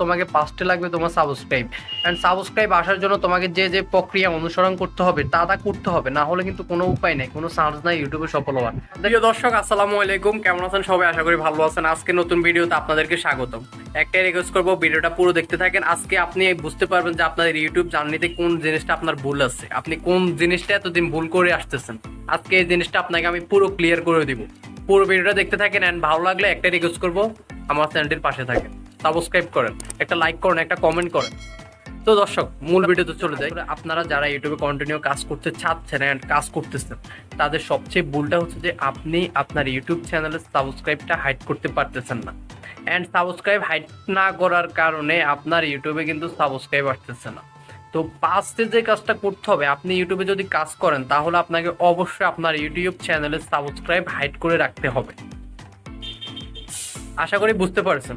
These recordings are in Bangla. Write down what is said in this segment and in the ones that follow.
তোমাকে ফার্স্টে লাগবে তোমার সাবস্ক্রাইব। অ্যান্ড সাবস্ক্রাইব আসার জন্য তোমাকে যে যে প্রক্রিয়া অনুসরণ করতে হবে তা করতে হবে, না হলে কিন্তু কোনো উপায় নেই, কোনো চান্স নাই ইউটিউবে সফল হওয়ার। প্রিয় দর্শক, আসসালামু আলাইকুম, কেমন আছেন সবাই? আশা করি ভালো আছেন। আজকে নতুন ভিডিওতে আপনাদেরকে স্বাগতম। একটাই রিকোয়েস্ট করবো, ভিডিওটা পুরো দেখতে থাকেন। আজকে আপনি বুঝতে পারবেন যে আপনাদের ইউটিউব জার্নিতে কোন জিনিসটা আপনার ভুল আছে, আপনি কোন জিনিসটা এতদিন ভুল করে আসতেছেন। আজকে এই জিনিসটা আপনাকে আমি পুরো ক্লিয়ার করে দিব। পুরো ভিডিওটা দেখতে থাকেন। অ্যান্ড ভালো লাগলে একটা রিকোয়েস্ট করবো, আমার চ্যানেলটির পাশে থাকেন, সাবস্ক্রাইব করেন, একটা লাইক করেন, একটা কমেন্ট করেন। তো দর্শক, মূল ভিডিওতে চলে যাই। আপনারা যারা ইউটিউবে কন্টিনিউ কাজ করতে চাচ্ছেন অ্যান্ড কাজ করতেছেন, তাদের সবচেয়ে ভুলটা হচ্ছে যে আপনি আপনার ইউটিউব চ্যানেলের সাবস্ক্রাইবটা হাইড করতে পারতেছেন না। অ্যান্ড সাবস্ক্রাইব হাইড না করার কারণে আপনার ইউটিউবে কিন্তু সাবস্ক্রাইব আসতেছে না। তো ফার্স্টে যে কাজটা করতে হবে, আপনি ইউটিউবে যদি কাজ করেন তাহলে আপনাকে অবশ্যই আপনার ইউটিউব চ্যানেলের সাবস্ক্রাইব হাইড করে রাখতে হবে। আশা করি বুঝতে পারছেন।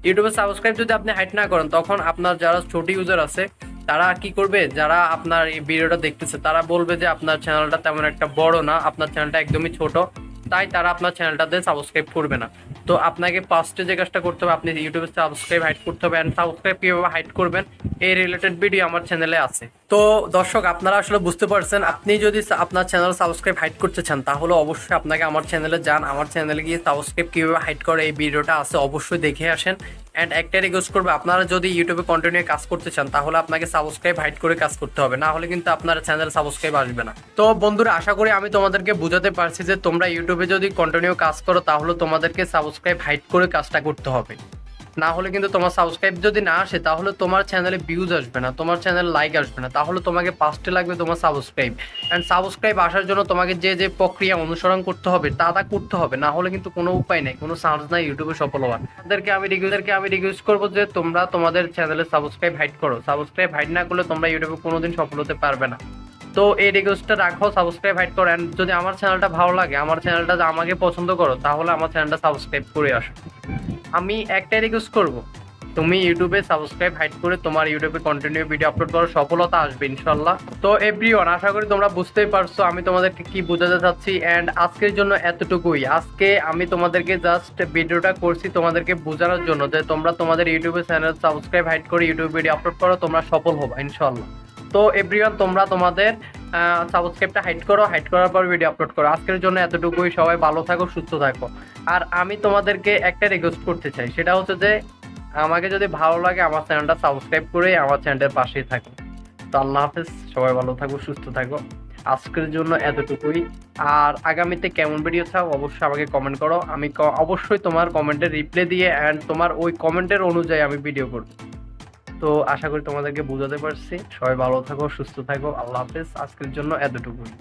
ইউটিউবে সাবস্ক্রাইব যদি আপনি হাইড না করেন, তখন আপনার যারা ছোট ইউজার আছে তারা কি করবে, যারা আপনার এই ভিডিওটা দেখতেছে তারা বলবে যে আপনার চ্যানেলটা তেমন একটা বড় না, আপনার চ্যানেলটা একদমই ছোট, তাই তারা আপনার চ্যানেলটাতে সাবস্ক্রাইব করবে না। তো আপনাকে ফার্স্টে যে কাজটা করতে হবে, আপনি ইউটিউবে সাবস্ক্রাইব হাইড করতে হবে। অ্যান্ড সাবস্ক্রাইব কীভাবে হাইড করবেন এই রিলেটেড ভিডিও আমার চ্যানেলে আছে। তো দর্শক, আপনারা আসলে বুঝতে পারছেন, আপনি যদি আপনার চ্যানেল সাবস্ক্রাইব হাইড করতে চান তাহলে অবশ্যই আপনাকে আমার চ্যানেলে যান, আমার চ্যানেলে গিয়ে সাবস্ক্রাইব কীভাবে হাইড করে এই ভিডিওটা আছে, অবশ্যই দেখে আসেন। অ্যান্ড একটা রিকোয়েস্ট করবে, আপনারা যদি ইউটিউবে কন্টিনিউ কাজ করতে চান তাহলে আপনাকে সাবস্ক্রাইব হাইড করে কাজ করতে হবে, না হলে কিন্তু আপনার চ্যানেল সাবস্ক্রাইব আসবে না। তো বন্ধুরা, আশা করি আমি তোমাদেরকে বোঝাতে পারছি যে তোমরা ইউটিউবে যদি কন্টিনিউ কাজ করো তাহলে তোমাদেরকে সাবস্ক্রাইব হাইড করে কাজটা করতে হবে, না হলে কিন্তু তোমার সাবস্ক্রাইব যদি না আসে তাহলে তোমার চ্যানেলে ভিউজ আসবে না, তোমার চ্যানেল লাইক আসবে না। তাহলে তোমাকে ফার্স্টে লাগবে তোমার সাবস্ক্রাইব। অ্যান্ড সাবস্ক্রাইব আসার জন্য তোমাকে যে যে প্রক্রিয়া অনুসরণ করতে হবে তা করতে হবে, না হলে কিন্তু কোনো উপায় নেই, কোনো চান্স নাই ইউটিউবে সফল হওয়ার। আমি রিকোয়েস্ট করবো যে তোমরা তোমাদের চ্যানেলে সাবস্ক্রাইব হাইড করো। সাবস্ক্রাইব হাইড না করলে তোমরা ইউটিউবে কোনোদিন সফল হতে পারবে না। তো এই রিকোয়েস্টটা রাখো, সাবস্ক্রাইব হাইড করো। অ্যান্ড যদি আমার চ্যানেলটা ভালো লাগে, আমার চ্যানেলটা আমাকে পছন্দ করো, তাহলে আমার চ্যানেলটা সাবস্ক্রাইব করে আসো। আমি একটাই রিকোয়েস্ট করবো, তুমি ইউটিউবে সাবস্ক্রাইব হাইড করে তোমার ইউটিউবে কন্টিনিউ ভিডিও আপলোড করো, সফলতা আসবে ইনশাল্লাহ। তো এভরিওয়ান, আশা করি তোমরা বুঝতেই পারছো আমি তোমাদেরকে কি বোঝাতে চাচ্ছি। অ্যান্ড আজকের জন্য এতটুকুই। আজকে আমি তোমাদেরকে জাস্ট ভিডিওটা করছি তোমাদেরকে বোঝানোর জন্য যে তোমরা তোমাদের ইউটিউবে চ্যানেল সাবস্ক্রাইব হাইড করে ইউটিউব ভিডিও আপলোড করো, তোমরা সফল হবা ইনশাল্লাহ। তো এভরিওয়ান, তোমরা তোমাদের সাবস্ক্রাইবটা হাইড করো, হাইড করার পর ভিডিও আপলোড করো। আজকের জন্য এতটুকুই। সবাই ভালো থাকো, সুস্থ থাকো। আর আমি তোমাদেরকে একটা রিকোয়েস্ট করতে চাই, সেটা হচ্ছে যে আমাকে যদি ভালো লাগে আমার চ্যানেলটা সাবস্ক্রাইব করে আমার চ্যানেলের পাশেই থাকো। তো আল্লাহ হাফেজ, সবাই ভালো থাকো, সুস্থ থাকো। আজকের জন্য এতটুকুই। আর আগামীতে কেমন ভিডিও চাও অবশ্যই আমাকে কমেন্ট করো, আমি অবশ্যই তোমার কমেন্টের রিপ্লাই দিয়ে অ্যান্ড তোমার ওই কমেন্টের অনুযায়ী আমি ভিডিও করব। তো আশা করি তোমাদেরকে বোঝাতে পারছি। সবাই ভালো থাকো, সুস্থ থাকো, আল্লাহ হাফেজ। আজকের জন্য এতটুকুই।